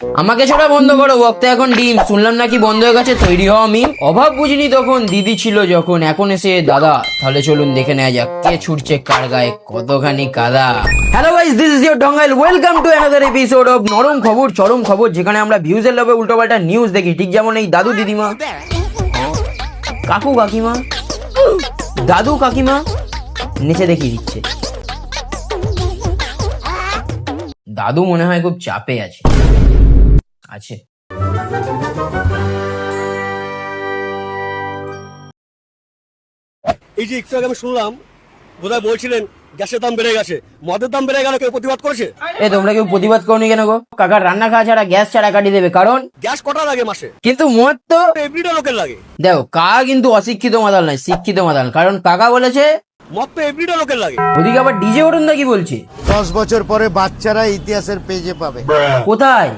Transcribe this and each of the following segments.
আমাকে ছোড়া বন্ধ করো, বক্তা এখন ডিম। শুনলাম নাকি বন্ধ হয়ে গেছে তৈরি হওয়া মিম। অভাব বুঝিনি তখন, দিদি ছিল যখন, এখন এসে দাদা। তাহলে চলুন দেখে নেওয়া যাক কে ছুটছে কার গায়ে কতখানি কাদা। Hello guys, this is your ডঙ্গাইল। Welcome to another episode of নরম খবর চরম খবর, যেখানে আমরা ভিউজের লোভে উল্টোপাল্টা নিউজ দেখি। ঠিক যেমন এই দাদু দিদিমা, কাকু কাকিমা, দাদু কাকিমা নিচে দেখিয়ে দিচ্ছে। দাদু মনে হয় খুব চাপে আছে। এই যে একটু আগে আমি শুনলাম বোধহয় বলছিলেন গ্যাসের দাম বেড়ে গেছে, মদের দাম বেড়ে গেল, কেউ প্রতিবাদ করেছে? তোমরা কেউ প্রতিবাদ করনি কেন গো? কাকার রান্না খাওয়া ছাড়া গ্যাস ছাড়া কাটিয়ে দেবে, কারণ গ্যাস কটা লাগে মাসে? কিন্তু মদ তো এভরিডে লোকের লাগে। দেখো, কাকা কিন্তু অশিক্ষিত মাতাল নয়, শিক্ষিত মাতাল। কারণ কাকা বলেছে মদ তো এভরিডে লোকের লাগে। ওদিকে আবার ডিজে ওঠুন দা কি বলছে? 10 বছর পরে বাচ্চারা ইতিহাসের পেজে পাবে, কোথায়?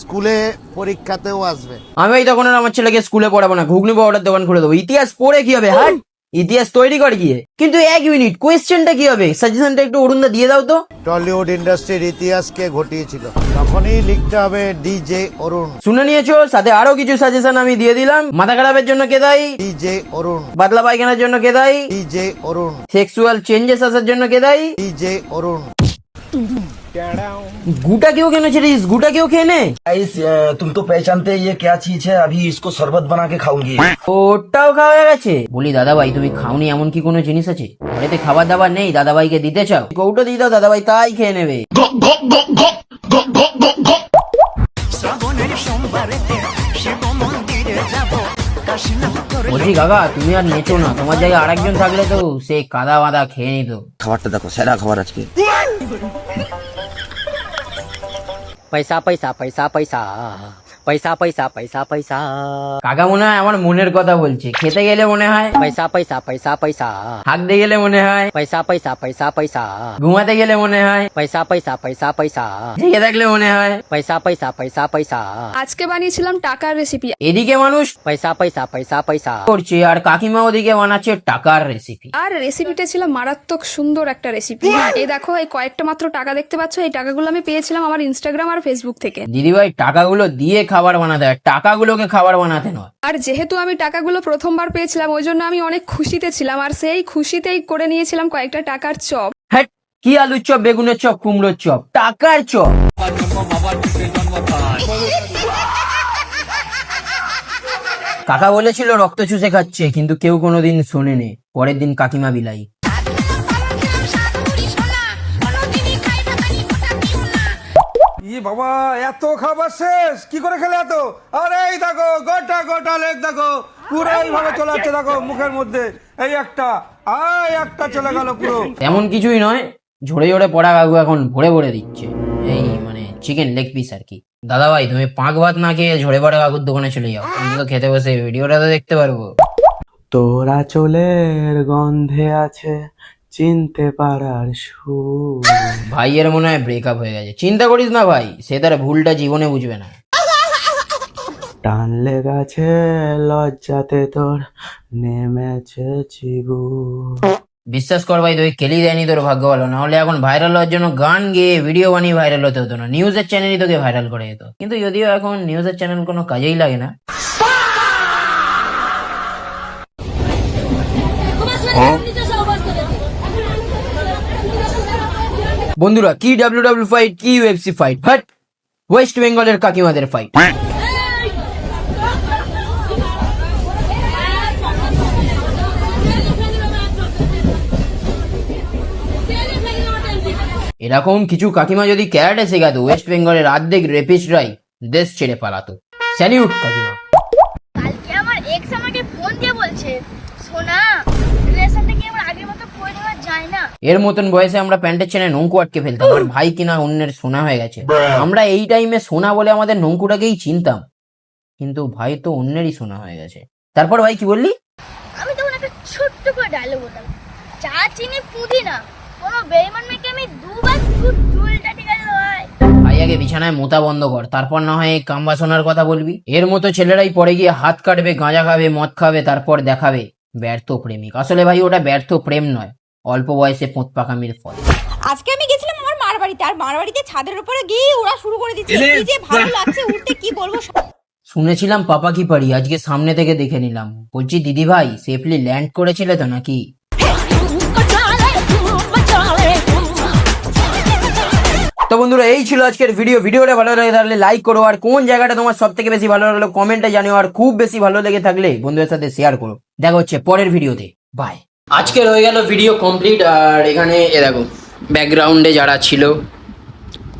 স্কুলে পরীক্ষাতেও আসবে। আমি তখন আর আমার ছেলেকে স্কুলে পড়াবো না, ঘুগনি পাউডার দোকান খুলে দেবো। ইতিহাস পড়ে কি হবে? হ্যাঁ, ইতিহাস তৈরি করে গিয়ে। কিন্তু এক মিনিট, কোয়েশ্চেনটা কি হবে? সাজেশনটা একটু অরুণদা দিয়ে দাও তো। টলিউড ইন্ডাস্ট্রির ইতিহাস কে ঘটিয়েছিল, তখনই লিখতে হবে ডিজে অরুণ। শুনে নিয়েছো? সাথে আরো কিছু সাজেশন আমি দিয়ে দিলাম। মাথা খারাপের জন্য কে দায়ী? ডিজে অরুণ। পাতলা পায়খানার জন্য কে দায়ী? ডিজে অরুণ। সেক্সুয়াল চেঞ্জেস আসার জন্য কে দায়ী? ডিজে অরুণ। গুটা কেউ কেন ছিলিস? গুটা কেউ খেয়ে নে। गाइस तुम तो पहचानते हैं ये क्या चीज है, अभी इसको शरबत बना के खाऊंगी। ওটাও খাওয়া হয়ে গেছে? বলি দাদা ভাই, তুমি খাওনি এমন কি কোনো জিনিস আছে? ঘরেতে খাবার দাবার নেই, দাদা ভাইকে দিতে চাও? কৌটো দিয়ে দাও, দাদা ভাই তাই খেয়ে নেবে। বলছি কাকা, তুমি আর নেচো না, তোমার জায়গায় আরেকজন থাকলে তো সে কাদা বাদা খেয়ে নিত। খাবারটা দেখো, সেরা খাবার আজকে। पैसा पैसा पैसा पैसा पैसा पैसा पैसा पैसा কাকা মনে হয় আমার মনের কথা বলছে। খেতে গেলে মনে হয়, पैसा पैसा पैसा पैसा হাঁকতে গেলে মনে হয়, पैसा पैसा पैसा पैसा ঘুমাতে গেলে মনে হয়, पैसा पैसा पैसा पैसा জেগে থাকলে মনে হয়। पैसा पैसा पैसा पैसा আজকে বানিয়েছিলাম টাকার রেসিপি। এদিকে মানুষ पैसा पैसा पैसा पैसा করছে আর কাকিমা ওদিকে বানাচ্ছে টাকার রেসিপি। আর রেসিপিটা ছিল মারাত্মক সুন্দর একটা রেসিপি। এই দেখো, এই কয়েকটা মাত্র টাকা দেখতে পাচ্ছ, এই টাকাগুলো আমি পেয়েছিলাম আমার ইনস্টাগ্রাম আর ফেসবুক থেকে। দিদিভাই, টাকাগুলো দিয়ে খাবার বানাতে হয়, টাকাগুলোকে খাবার বানাতে নয়। আর যেহেতু আমি টাকাগুলো প্রথমবার পেয়েছিলাম, ওই জন্য আমি অনেক খুশিতে ছিলাম, আর সেই খুশিতেই করে নিয়েছিলাম কয়েকটা টাকার চপ। হ্যাঁ, কি আলুর চপ, বেগুনের চপ, কুমড়োর চপ, টাকার চপ। কাকা বলেছিল রক্ত চুষে খাচ্ছে, কিন্তু কেউ কোনোদিন শোনেনি। পরের দিন কাকিমা বিলাই। ই বাবা, এত খাবার শেষ কি করে খেলে এত? আরে এই দেখো, গোটা গোটা লেগ দেখো, পুরো এইভাবে চলে যাচ্ছে দেখো মুখের মধ্যে। এই একটা চলে গেল পুরো। এমন কিছুই নয়, ঝরে ঝরে পড়া কাকু এখন ভরে ভরে দিচ্ছে। এই মানে চিকেন লেগ পিস আর কি। দাদা ভাই, তুমি পাঁক ভাত না খেয়ে ঝরে পড়া কাকুর দোকানে চলে যাও, আমি তো খেতে বসে ভিডিওটা তো দেখতে পারবো। তোরা চুলের গন্ধে আছে চিনতে পারার সুর। ভাইয়ের মনে হয় ব্রেকআপ হয়ে গেছে। চিন্তা করিস না ভাই, সে তার ভুলটা জীবনে বুঝবে না। টান লেগেছে লজ্জাতে তোর নেমেছে চিবু। বিশ্বাস কর ভাই, তুই কেলি দেয়নি, তোর ভাগ্য ভালো। না হলে এখন ভাইরাল হওয়ার জন্য গান গেয়ে ভিডিও বানিয়ে ভাইরাল হতে হতো না, নিউজের চ্যানেলই তোকে ভাইরাল করে যেত। কিন্তু যদিও এখন নিউজের চ্যানেল কোনো কাজেই লাগে না। বন্ধুরা, কি ডাব্লিউ ফাইট, কি ইউএফসি ফাইট, বাট ওয়েস্ট বেঙ্গলের কাকিমাদের ফাইট। এরকম কিছু কাকিমা যদি ক্যারাটে শেখাতো, ওয়েস্ট বেঙ্গলের অর্ধেক রেপিস্টরাই দেশ ছেড়ে পালাতো। স্যালিউট কাকিমা। কালকে আমার এক্স আমাকে ফোন দিয়ে বলছে, সোনা রিলেশনটা কি আমার আগের মতো করে নেওয়া যায় না? এর মতন বয়সে আমরা প্যান্টের চেনে নঙ্কু আটকে ফেলতাম, আর ভাই কিনা অন্যের সোনা হয়ে গেছে। আমরা এই টাইমে সোনা বলে আমাদের নঙ্কুটাকেই চিনতাম, কিন্তু ভাই তো অন্যেরই সোনা হয়ে গেছে। তারপর ভাই কি বললি? আমি তখন একটা ছোট্ট করে ডায়লগ বললাম, চা চিনি পুদিনা, কোনো বেইমান মেয়েকে আমি দুবার চুলটা ঠিক আছে ভাই। ভাই আগে বিছানায় মোতা বন্ধ কর, তারপর না হয় কাম্বা সোনার কথা বলবি। এর মতো ছেলেরাই পরে গিয়ে হাত কাটবে, গাঁজা খাবে, মদ খাবে, তারপর দেখাবে ব্যর্থ প্রেমিক। আসলে ভাই ওটা ব্যর্থ প্রেম নয়, অল্প বয়সে পোঁত পাকামির ফল। আজকে আমি গেছিলাম আমার মার বাড়িতে, আর মার বাড়িতে ছাদের উপরে গিয়ে ওরা শুরু করে দিচ্ছে, কি যে ভালো লাগছে উঠতে, কি বলবো। শুনেছিলাম পাপা কি পারি, আজকে সামনে থেকে দেখে নিলাম। বলছি দিদি ভাই সেফলি ল্যান্ড করেছিলে তো নাকি? তো বন্ধুরা এই ছিল আজকের ভিডিওটা ভালো লাগে থাকলে লাইক করো, আর কোন জায়গাটা তোমার সব থেকে বেশি ভালো লাগলো কমেন্টে জানিও, আর খুব বেশি ভালো লেগে থাকলে বন্ধুদের সাথে শেয়ার করো। দেখা হচ্ছে পরের ভিডিওতে, বাই। আজকের হয়ে গেল ভিডিও কমপ্লিট, আর এখানে এ দেখো ব্যাকগ্রাউন্ডে যারা ছিল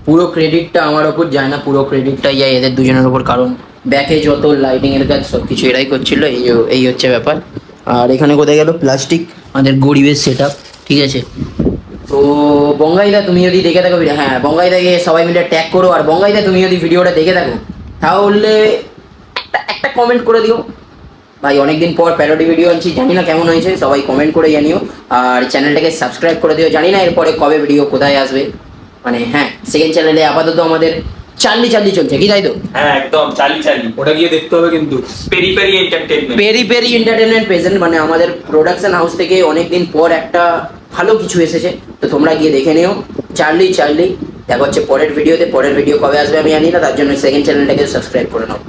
পুরো ক্রেডিটটা আমার ওপর যায় না, পুরো ক্রেডিটটা যায় এদের দুজনের ওপর, কারণ ব্যাকে যত লাইটিং এর কাজ সব কিছু এরাই করছিল, এই হচ্ছে ব্যাপার। আর এখানে কোথায় গেল প্লাস্টিক, আমাদের গরিবের সেট আপ, ঠিক আছে। তো বঙ্গাইদা তুমি যদি দেখে থাকো, হ্যাঁ বঙ্গাইদাকে সবাই মিলে ট্যাগ করো, আর বঙ্গাইদা তুমি যদি ভিডিওটা দেখে থাকো তাহলে একটা কমেন্ট করে দিও ভাই। অনেকদিন পর প্যারোডি ভিডিও আনছি, জানি না কেমন হয়েছে, সবাই কমেন্ট করে জানিও, আর চ্যানেলটাকে সাবস্ক্রাইব করে দিও। জানি না এরপরে কবে ভিডিও কোথায় আসবে, মানে হ্যাঁ সেকেন্ড চ্যানেলে আপাতত আমাদের চার্লি চলছে, কি তাই তো? হ্যাঁ একদম চার্লি ওটা গিয়ে দেখতে হবে কিন্তু। পেরি পেরি এন্টারটেনমেন্ট প্রেজেন্ট, মানে আমাদের প্রোডাকশন হাউস থেকে অনেকদিন পর একটা ভালো কিছু এসেছে, তো তোমরা গিয়ে দেখে নিও চার্লি। দেখা হচ্ছে পরের ভিডিওতে। পরের ভিডিও কবে আসবে আমি জানি না, তার জন্য সেকেন্ড চ্যানেলটাকে সাবস্ক্রাইব করে নাও।